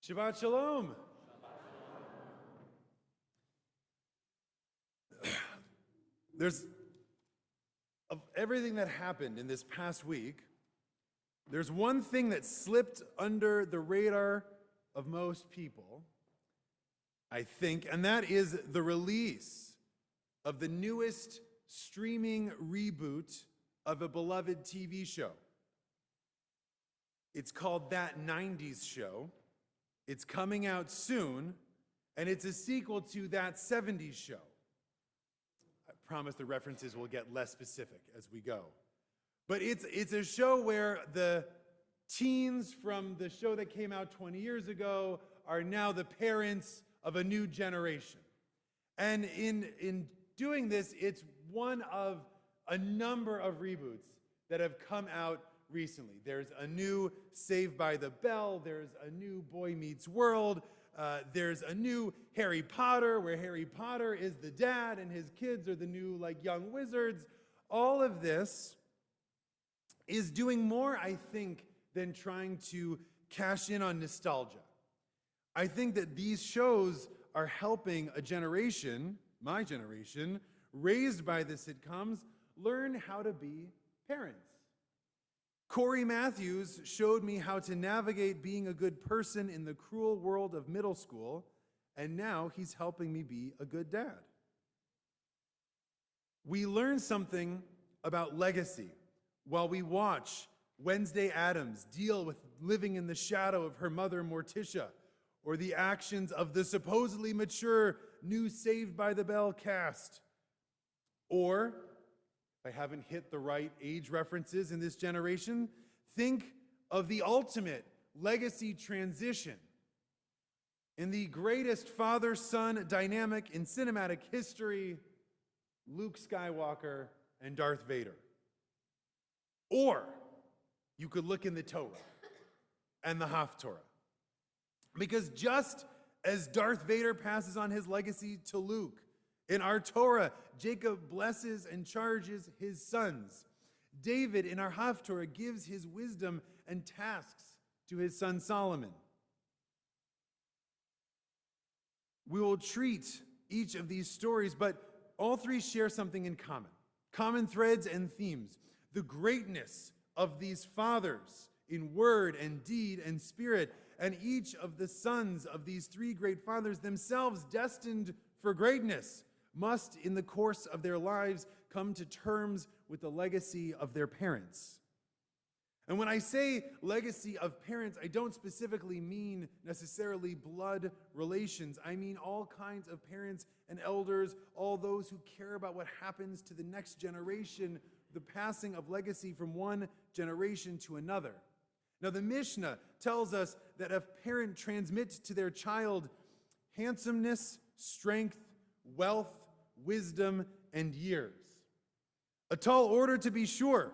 Shabbat Shalom. There's, of everything that happened in this past week, there's one thing that slipped under the radar of most people, I think, and that is the release of the newest streaming reboot of a beloved TV show. It's called That 90s Show. It's coming out soon, and it's a sequel to That 70s Show. I promise the references will get less specific as we go. But it's a show where the teens from the show that came out 20 years ago are now the parents of a new generation. And in doing this, it's one of a number of reboots that have come out recently. There's a new Saved by the Bell, there's a new Boy Meets World, there's a new Harry Potter, where Harry Potter is the dad and his kids are the new young wizards. All of this is doing more, I think, than trying to cash in on nostalgia. I think that these shows are helping a generation, my generation, raised by the sitcoms, learn how to be parents. Corey Matthews showed me how to navigate being a good person in the cruel world of middle school, and now he's helping me be a good dad. We learn something about legacy while we watch Wednesday Addams deal with living in the shadow of her mother, Morticia, or the actions of the supposedly mature new Saved by the Bell cast. Or, if I haven't hit the right age references in this generation, think of the ultimate legacy transition in the greatest father-son dynamic in cinematic history, Luke Skywalker and Darth Vader. Or you could look in the Torah and the Haftorah. Because just as Darth Vader passes on his legacy to Luke, in our Torah, Jacob blesses and charges his sons. David, in our Haftorah, gives his wisdom and tasks to his son Solomon. We will treat each of these stories, but all three share something in common. Common threads and themes. The greatness of these fathers in word and deed and spirit, and each of the sons of these three great fathers, themselves destined for greatness, must, in the course of their lives, come to terms with the legacy of their parents. And when I say legacy of parents, I don't specifically mean necessarily blood relations. I mean all kinds of parents and elders, all those who care about what happens to the next generation, the passing of legacy from one generation to another. Now, the Mishnah tells us that a parent transmits to their child handsomeness, strength, wealth, wisdom, and years. A tall order, to be sure.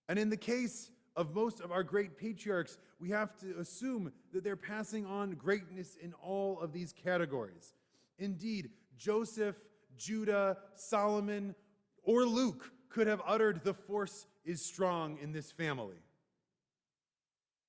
And in the case of most of our great patriarchs, we have to assume that they're passing on greatness in all of these categories. Indeed, Joseph, Judah, Solomon, or Luke could have uttered, "The force is strong in this family."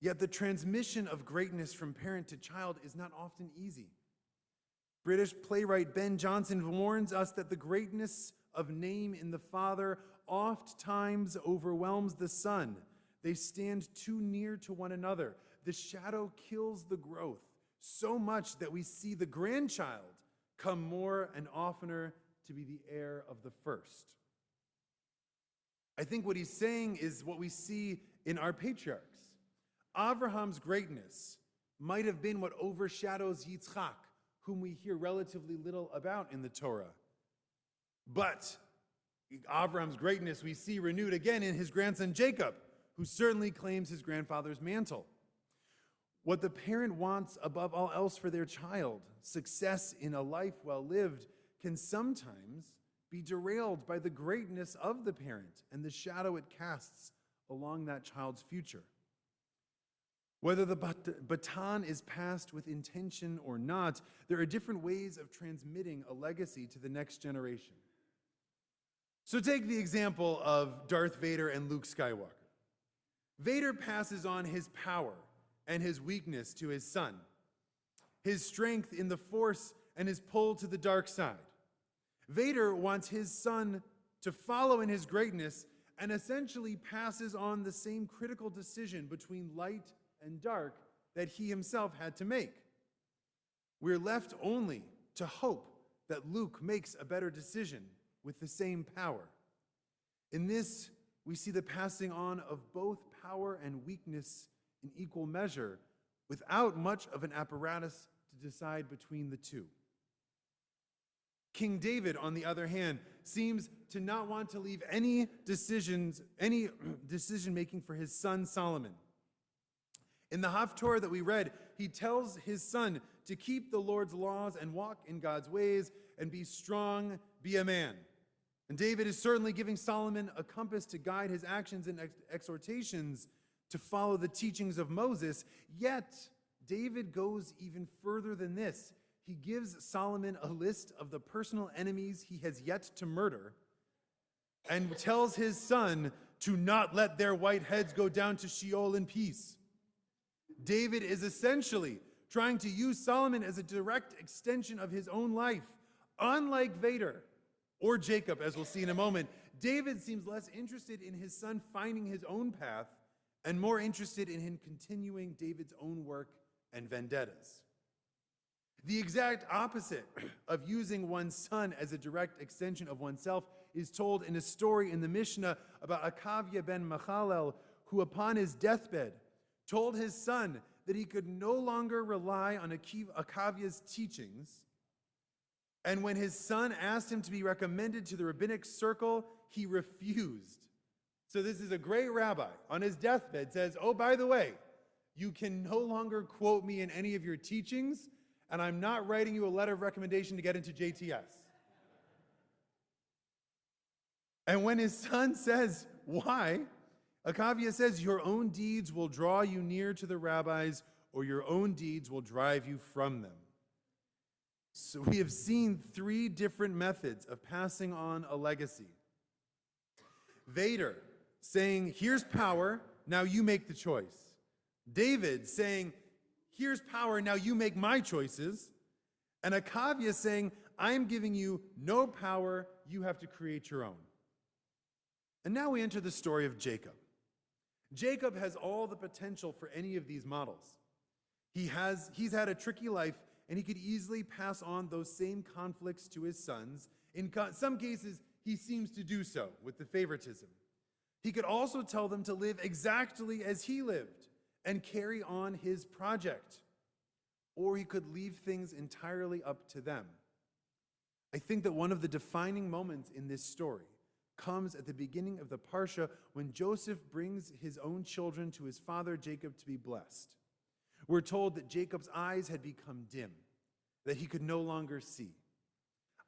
Yet the transmission of greatness from parent to child is not often easy. British playwright Ben Jonson warns us that the greatness of name in the father oft times overwhelms the son. They stand too near to one another. The shadow kills the growth so much that we see the grandchild come more and oftener to be the heir of the first. I think what he's saying is what we see in our patriarchs. Abraham's greatness might have been what overshadows Yitzchak, whom we hear relatively little about in the Torah. But Abraham's greatness we see renewed again in his grandson Jacob, who certainly claims his grandfather's mantle. What the parent wants above all else for their child, success in a life well lived, can sometimes be derailed by the greatness of the parent and the shadow it casts along that child's future. Whether the baton is passed with intention or not, there are different ways of transmitting a legacy to the next generation. So take the example of Darth Vader and Luke Skywalker. Vader passes on his power and his weakness to his son, his strength in the Force, and his pull to the dark side. Vader wants his son to follow in his greatness and essentially passes on the same critical decision between light and dark that he himself had to make. We're left only to hope that Luke makes a better decision with the same power. In this, we see the passing on of both power and weakness in equal measure, without much of an apparatus to decide between the two. King David, on the other hand, seems to not want to leave any decision-making for his son Solomon. In the Haftorah that we read, he tells his son to keep the Lord's laws and walk in God's ways and be strong, be a man. And David is certainly giving Solomon a compass to guide his actions and exhortations to follow the teachings of Moses. Yet, David goes even further than this. He gives Solomon a list of the personal enemies he has yet to murder and tells his son to not let their white heads go down to Sheol in peace. David is essentially trying to use Solomon as a direct extension of his own life. Unlike Vader or Jacob, as we'll see in a moment, David seems less interested in his son finding his own path and more interested in him continuing David's own work and vendettas. The exact opposite of using one's son as a direct extension of oneself is told in a story in the Mishnah about Akavia ben Machalel, who upon his deathbed told his son that he could no longer rely on Akavia's teachings. And when his son asked him to be recommended to the rabbinic circle, he refused. So this is a great rabbi on his deathbed says, oh, by the way, you can no longer quote me in any of your teachings, and I'm not writing you a letter of recommendation to get into JTS. And when his son says, why? Akavia says, your own deeds will draw you near to the rabbis, or your own deeds will drive you from them. So we have seen three different methods of passing on a legacy. Vader saying, here's power, now you make the choice. David saying, here's power, now you make my choices. And Akavia saying, I'm giving you no power, you have to create your own. And now we enter the story of Jacob. Jacob has all the potential for any of these models. He's had a tricky life, and he could easily pass on those same conflicts to his sons. In some cases, he seems to do so with the favoritism. He could also tell them to live exactly as he lived and carry on his project. Or he could leave things entirely up to them. I think that one of the defining moments in this story comes at the beginning of the Parsha when Joseph brings his own children to his father Jacob to be blessed. We're told that Jacob's eyes had become dim, that he could no longer see.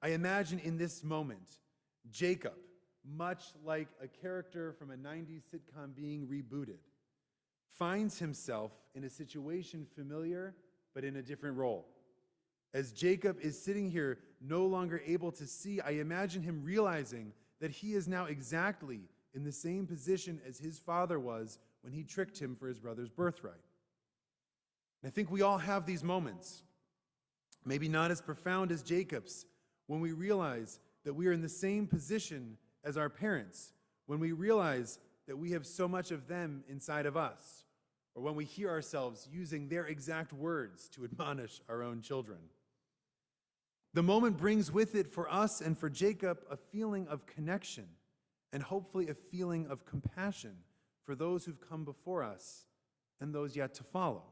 I imagine in this moment, Jacob, much like a character from a 90s sitcom being rebooted, finds himself in a situation familiar, but in a different role. As Jacob is sitting here, no longer able to see, I imagine him realizing that he is now exactly in the same position as his father was when he tricked him for his brother's birthright. And I think we all have these moments, maybe not as profound as Jacob's, when we realize that we are in the same position as our parents, when we realize that we have so much of them inside of us, or when we hear ourselves using their exact words to admonish our own children. The moment brings with it for us and for Jacob a feeling of connection and hopefully a feeling of compassion for those who've come before us and those yet to follow.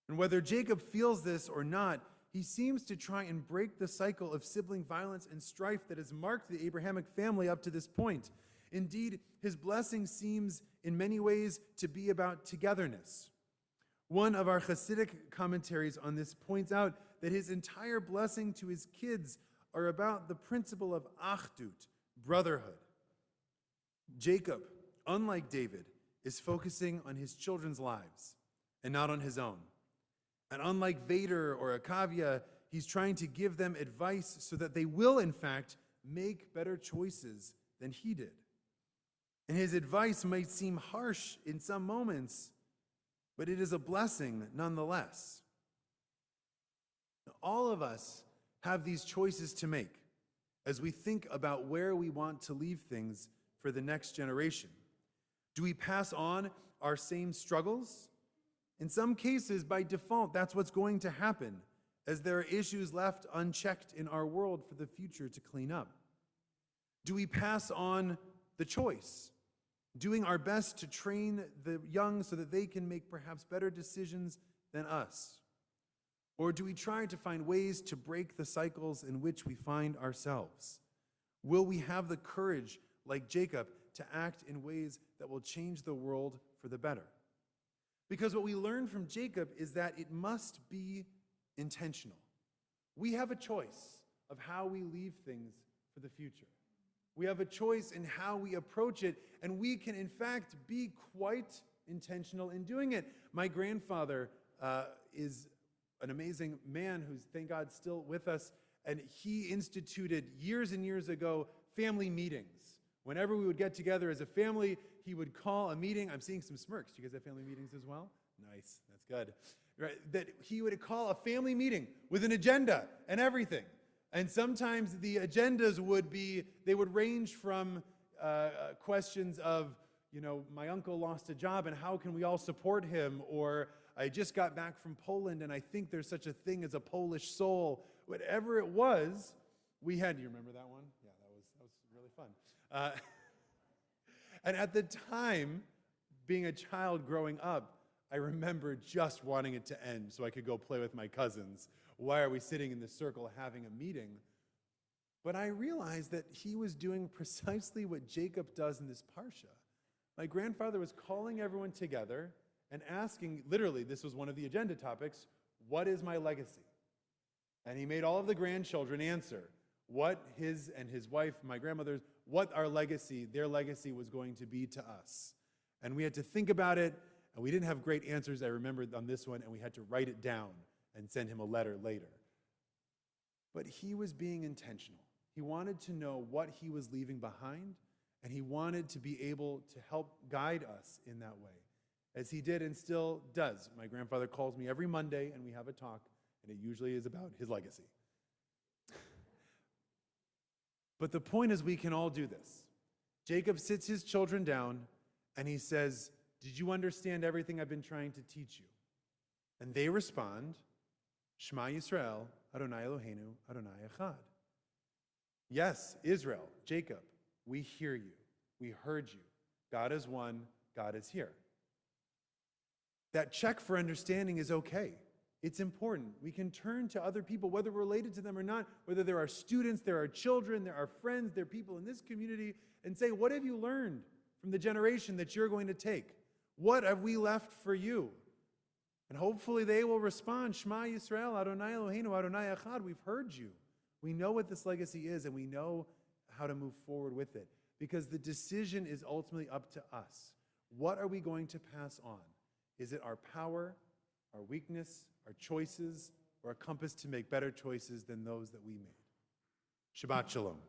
And whether Jacob feels this or not, he seems to try and break the cycle of sibling violence and strife that has marked the Abrahamic family up to this point. Indeed, his blessing seems in many ways to be about togetherness. One of our Hasidic commentaries on this points out that his entire blessing to his kids are about the principle of achdut, brotherhood. Jacob, unlike David, is focusing on his children's lives and not on his own. And unlike Vader or Akavia, he's trying to give them advice so that they will, in fact, make better choices than he did. And his advice might seem harsh in some moments, but it is a blessing nonetheless. all of us have these choices to make as we think about where we want to leave things for the next generation. Do we pass on our same struggles? In some cases, by default, that's what's going to happen, as there are issues left unchecked in our world for the future to clean up. Do we pass on the choice, doing our best to train the young so that they can make perhaps better decisions than us? Or do we try to find ways to break the cycles in which we find ourselves? Will we have the courage, like Jacob, to act in ways that will change the world for the better? Because what we learn from Jacob is that it must be intentional. We have a choice of how we leave things for the future. We have a choice in how we approach it, and we can, in fact, be quite intentional in doing it. My grandfather is an amazing man who's, thank God, still with us, and he instituted years and years ago family meetings. Whenever we would get together as a family, he would call a meeting. I'm seeing some smirks. Do you guys have family meetings as well? Nice, that's good. Right, that he would call a family meeting with an agenda and everything. And sometimes the agendas would range from questions of, my uncle lost a job and how can we all support him? Or I just got back from Poland and I think there's such a thing as a Polish soul. Whatever it was, we had, do you remember that one? Yeah, that was really fun. And at the time, being a child growing up, I remember just wanting it to end so I could go play with my cousins. Why are we sitting in this circle having a meeting? But I realized that he was doing precisely what Jacob does in this parsha. My grandfather was calling everyone together and asking, literally, this was one of the agenda topics, what is my legacy? And he made all of the grandchildren answer what his and his wife, my grandmother's, what their legacy was going to be to us. And we had to think about it, and we didn't have great answers, I remembered on this one, and we had to write it down and send him a letter later. But he was being intentional. He wanted to know what he was leaving behind, and he wanted to be able to help guide us in that way, as he did and still does. My grandfather calls me every Monday, and we have a talk, and it usually is about his legacy. But the point is, we can all do this. Jacob sits his children down, and he says, did you understand everything I've been trying to teach you? And they respond, Shema Yisrael, Adonai Eloheinu, Adonai Echad. Yes, Israel, Jacob, we hear you. We heard you. God is one, God is here. That check for understanding is okay. It's important. We can turn to other people, whether we're related to them or not, whether there are students, there are children, there are friends, there are people in this community, and say, what have you learned from the generation that you're going to take? What have we left for you? And hopefully they will respond, Shema Yisrael, Adonai Eloheinu, Adonai Echad. We've heard you. We know what this legacy is, and we know how to move forward with it. Because the decision is ultimately up to us. What are we going to pass on? Is it our power, our weakness, our choices, or a compass to make better choices than those that we made? Shabbat Shalom.